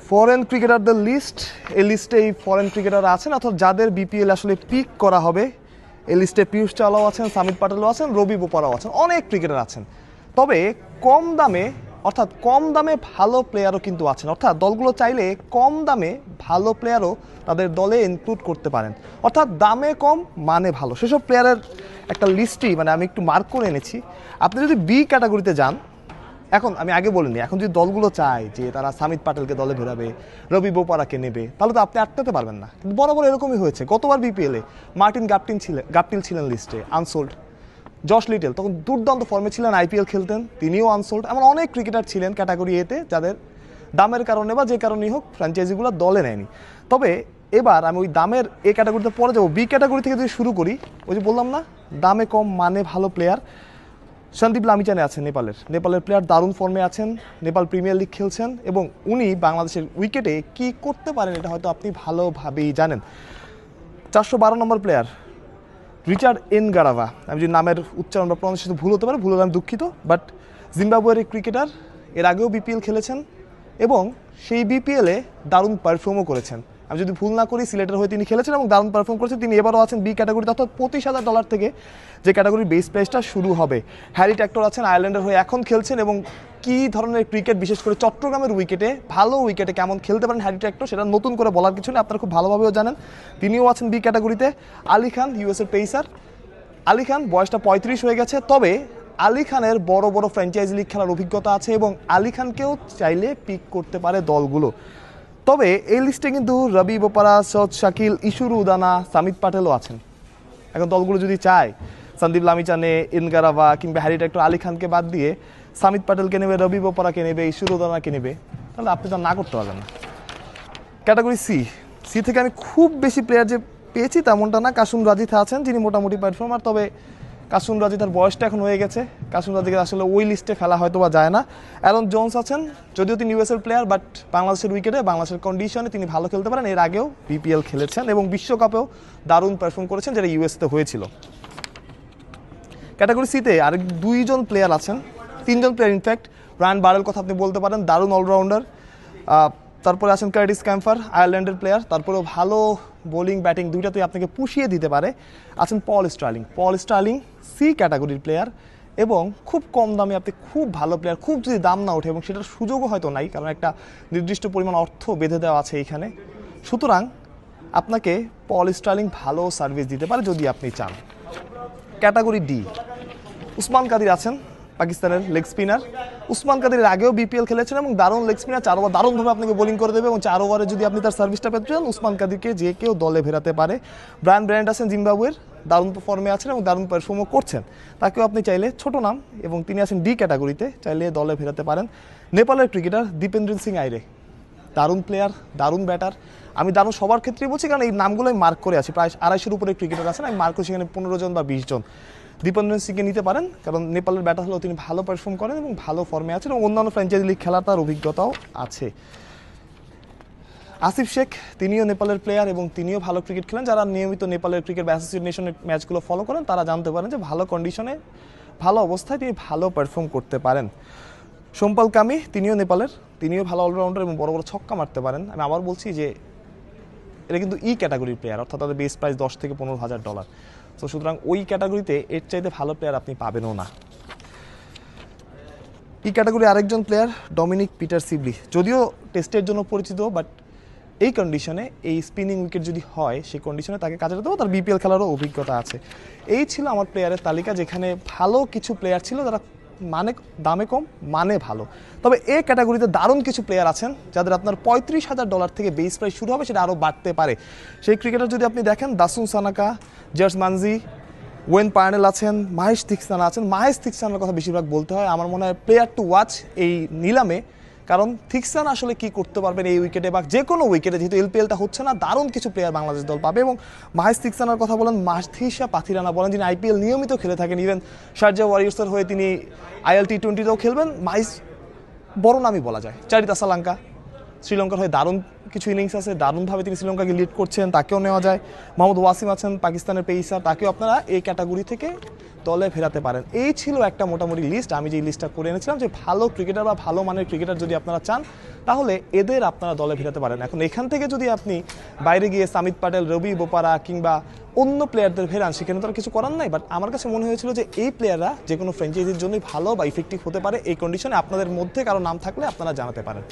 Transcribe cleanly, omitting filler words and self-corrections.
Foreign ক্রিকেটারদের list, এই লিস্টে এই ফরেন ক্রিকেটার আছেন অর্থাৎ যাদের বিপিএল আসলে পিক করা হবে। এই লিস্টে পীয়ূষ চাওলাও আছেন, সামিত পাটেলও আছেন, রবি বোপারাও আছেন, অনেক ক্রিকেটার আছেন। তবে কম দামে অর্থাৎ কম দামে ভালো প্লেয়ারও কিন্তু আছেন, অর্থাৎ দলগুলো চাইলে কম দামে ভালো প্লেয়ারও তাদের দলে ইনক্লুড করতে পারেন, অর্থাৎ দামে কম মানে ভালো সেসব প্লেয়ারের একটা লিস্টই আমি একটু মার্ক করে এনেছি। আপনি যদি বি ক্যাটাগরিতে যান, এখন আমি আগে বলিনি, এখন যদি দলগুলো চায় যে তারা সামিত পাটেলকে দলে ভেরাবে, রবি বোপারাকে নেবে, তাহলে তো আপনি আটকাতে পারবেন না। কিন্তু বরাবর এরকমই হয়েছে। গতবার বিপিএলে মার্টিন গাপটিল ছিলেন লিস্টে, আনসোল্ড। জশ লিটল তখন দুর্দান্ত ফর্মে ছিলেন, আইপিএল খেলতেন, তিনিও আনসোল্ড। এমন অনেক ক্রিকেটার ছিলেন ক্যাটাগরি এতে যাদের দামের কারণে বা যে কারণেই হোক ফ্র্যাঞ্চাইজিগুলো দলে নেয়নি। তবে এবার আমি ওই দামের এ ক্যাটাগরিতে পরে যাবো। বি ক্যাটাগরি থেকে যদি শুরু করি, ওই যে বললাম না দামে কম মানে ভালো প্লেয়ার, সন্দীপ লামিচানে আছেন নেপালের প্লেয়ার, দারুণ ফর্মে আছেন, নেপাল প্রিমিয়ার লিগ খেলছেন এবং উনি বাংলাদেশের উইকেটে কি করতে পারেন এটা হয়তো আপনি ভালোভাবেই জানেন। 412 নম্বর প্লেয়ার রিচার্ড এনগারাভা। আমি যদি নামের উচ্চারণ বা প্রনাউন্সিয়েশন ভুল হতে পারে, ভুল হলে আমি দুঃখিত, বাট জিম্বাবুয়ের এই ক্রিকেটার, এর আগেও বিপিএল খেলেছেন এবং সেই বিপিএলে দারুণ পারফর্মও করেছেন। আমি যদি ভুল না করি সিলেটের হয়ে তিনি খেলেছেন এবং দারুণ পারফর্ম করেছেন। তিনি এবারও আছেন বি ক্যাটাগরিতে, অর্থাৎ $25,000 থেকে যে ক্যাটাগরির বেস প্রাইসটা শুরু হবে। হ্যারি ট্যাক্টর আছেন, আয়ারল্যান্ডের হয়ে এখন খেলছেন এবং কী ধরনের ক্রিকেট, বিশেষ করে চট্টগ্রামের উইকেটে, ভালো উইকেটে কেমন খেলতে পারেন হ্যারি ট্যাক্টর, সেটা নতুন করে বলার কিছু নেই, আপনারা খুব ভালোভাবেও জানেন। তিনিও আছেন বি ক্যাটাগরিতে। আলী খান ইউএসের পেসার, আলী খান বয়সটা 35 হয়ে গেছে, তবে আলী খানের বড় বড় ফ্র্যাঞ্চাইজি লিগ খেলার অভিজ্ঞতা আছে এবং আলী খানকেও চাইলে পিক করতে পারে দলগুলো। তবে এই লিস্টে কিন্তু রবি বোপারা, সৌদ শাকিল, ইশুরু উদানা, সামিত পাটেলও আছেন। এখন দলগুলো যদি চায় সন্দীপ লামিচানে, এনগারাভা কিংবা হ্যারি ট্যাক্টর আলী খানকে বাদ দিয়ে সামিত পাটেলকে নেবে, রবি বোপারাকে নেবে, ইশুরু উদানাকে নেবে, তাহলে আপনি তো না করতে পারবেন না। ক্যাটাগরি সি থেকে আমি খুব বেশি প্লেয়ার যে পেয়েছি তেমনটা না। কাসুম রাজিথা আছেন যিনি মোটামুটি পারফর্মার, তবে কাসুম রাজিথার বয়সটা এখন হয়ে গেছে, কাসুম রাজিকে আসলে ওই লিস্টে ফেলা হয়তো বা যায় না। অ্যারন জোন্স আছেন, যদিও তিনি ইউএসএর প্লেয়ার, বাট বাংলাদেশের উইকেটে বাংলাদেশের কন্ডিশনে তিনি ভালো খেলতে পারেন। এর আগেও বিপিএল খেলেছেন এবং বিশ্বকাপেও দারুণ পারফর্ম করেছেন, যেটা ইউএসএতে হয়েছিল। ক্যাটাগরি সিতে আরেক 2জন প্লেয়ার আছেন, 3জন প্লেয়ার ইনফ্যাক্ট। ব্রায়ান বারেল কথা আপনি বলতে পারেন, দারুণ অলরাউন্ডার। তারপরে আছেন কার্টিস ক্যাম্পার, আয়ারল্যান্ডের প্লেয়ার, তারপরেও ভালো বোলিং ব্যাটিং দুইটাতেই আপনাকে পুষিয়ে দিতে পারে। আছেন পল স্টার্লিং সি ক্যাটাগরির প্লেয়ার এবং খুব কম দামে আপনি খুব ভালো প্লেয়ার, খুব যদি দাম না ওঠে এবং সেটার সুযোগও হয়তো নাই, কারণ একটা নির্দিষ্ট পরিমাণ অর্থ বেঁধে দেওয়া আছে এইখানে, সুতরাং আপনাকে পল স্টার্লিং ভালো সার্ভিস দিতে পারে যদি আপনি চান। ক্যাটাগরি ডি, উসমান কাদির আছেন, পাকিস্তানের লেগ স্পিনার। উসমান কাদিরের আগেও বিপিএল খেলেছেন এবং দারুণ লেগ স্পিনার, 4 ওভার দারুণভাবে আপনাকে বোলিং করে দেবে এবং 4 ওভারে যদি আপনি তার সার্ভিসটা পেতে চান, উসমান কাদিরকে যে কেউ দলে ভেরাতে পারে। ব্রায়ান ব্র্যান্ড আছেন জিম্বাবুয়ের, দারুণ ফর্মে আছেন এবং দারুণ পারফর্মও করছেন, তাকেও আপনি চাইলে, ছোট নাম এবং তিনি আছেন ডি ক্যাটাগরিতে, চাইলে দলে ভেরাতে পারেন। নেপালের ক্রিকেটার দীপেন্দ্র সিং আইরে, দারুণ প্লেয়ার, দারুণ ব্যাটার। আমি দারুণ সবার ক্ষেত্রেই বলছি কারণ এই নামগুলো আমি মার্ক করে আছি, প্রায় 250-এর উপরে ক্রিকেটার আছেন, আমি মার্ক করছি এখানে 15 জন বা 20 জন। দীপেন্দ্র সিংকে নিতে পারেন, কারণ নেপালের ব্যাটার হলেও তিনি ভালো পারফর্ম করেন এবং ভালো ফর্মে আছেন এবং অন্যান্য ফ্র্যাঞ্চাইজি লিগ খেলার তার অভিজ্ঞতাও আছে। আসিফ শেখ, তিনিও নেপালের প্লেয়ার এবং তিনিও ভালো ক্রিকেট খেলেন। যারা নিয়মিত নেপালের ক্রিকেট বা অ্যাসোসিয়েশনের ম্যাচগুলো ফলো করেন তারা জানতে পারেন যে ভালো কন্ডিশনে, ভালো অবস্থায় তিনি ভালো পারফর্ম করতে পারেন। সোমপাল কামি, তিনিও নেপালের, তিনিও ভালো অলরাউন্ডার এবং বড় বড় ছক্কা মারতে পারেন। আমি আবার বলছি যে এটা কিন্তু ই ক্যাটাগরির প্লেয়ার, অর্থাৎ তাদের বেস প্রাইস $10,000 থেকে $15,000। তো সুতরাং ওই ক্যাটাগরিতে এর চাইতে ভালো প্লেয়ার আপনি পাবেনও না। এই ক্যাটাগরি আরেকজন প্লেয়ার ডমিনিক পিটার সিবলি, যদিও টেস্টের জন্য পরিচিত, বাট এই কন্ডিশনে, এই স্পিনিং উইকেট যদি হয় সেই কন্ডিশনে তাকে কাজে দেবো, তার বিপিএল খেলারও অভিজ্ঞতা আছে। এই ছিল আমার প্লেয়ারের তালিকা, যেখানে ভালো কিছু প্লেয়ার ছিল যারা দামে কম মানে ভালো। তবে এই ক্যাটাগরিতে দারুণ কিছু প্লেয়ার আছেন যাদের আপনার $35,000 থেকে বেস প্রাইস শুরু হবে, সেটা আরও বাড়তে পারে। সেই ক্রিকেটার যদি আপনি দেখেন, Dasun Shanaka, George Munsey, Wayne Parnell আছেন, মাহেশ থিকসানা আছেন। মাহেশ থিকসানার কথা বেশিরভাগ বলতে হয়, আমার মনে হয় প্লেয়ার টু ওয়াচ এই নিলামে, কারণ থিকসান আসলে কি করতে পারবেন এই উইকেটে বা যে কোনো উইকেটে, যেহেতু এলপিএলটা হচ্ছে না, দারুণ কিছু প্লেয়ার বাংলাদেশ দল পাবে। এবং মাহেশ থিকসানার কথা বলেন, মাহথিসা পাথিরানা বলেন, যিনি আইপিএল নিয়মিত খেলে থাকেন, ইভেন শারজা ওয়ারিয়র্সের হয়ে তিনি IL T20তেও খেলবেন। মাহেশ বড় নামই বলা যায়, চারিতা সালাঙ্কা, শ্রীলঙ্কার হয়ে দারুণ কিছু ইনিংস আছে, দারুণভাবে তিনি শ্রীলঙ্কাকে লিড করছেন, তাকেও নেওয়া যায়। মোহাম্মদ ওয়াসিম আছেন পাকিস্তানের পেসার, তাকেও আপনারা এই ক্যাটাগরি থেকে দলে ফেরাতে পারেন। এই ছিল একটা মোটামুটি লিস্ট, আমি যে লিস্টটা করে এনেছিলাম যে ভালো ক্রিকেটার বা ভালো মানের ক্রিকেটার যদি আপনারা চান তাহলে এদের আপনারা দলে ফেরাতে পারেন। এখন এখান থেকে যদি আপনি বাইরে গিয়ে সামিত পাটেল, রবি বোপারা কিংবা অন্য প্লেয়ারদের ফেরান সেখানে তো আর কিছু করার নাই, বাট আমার কাছে মনে হয়েছিল যে এই প্লেয়াররা যে কোনো ফ্র্যাঞ্চাইজির জন্যই ভালো বা ইফেক্টিভ হতে পারে। এই কন্ডিশনে আপনাদের মধ্যে কারো নাম থাকলে আপনারা জানাতে পারেন।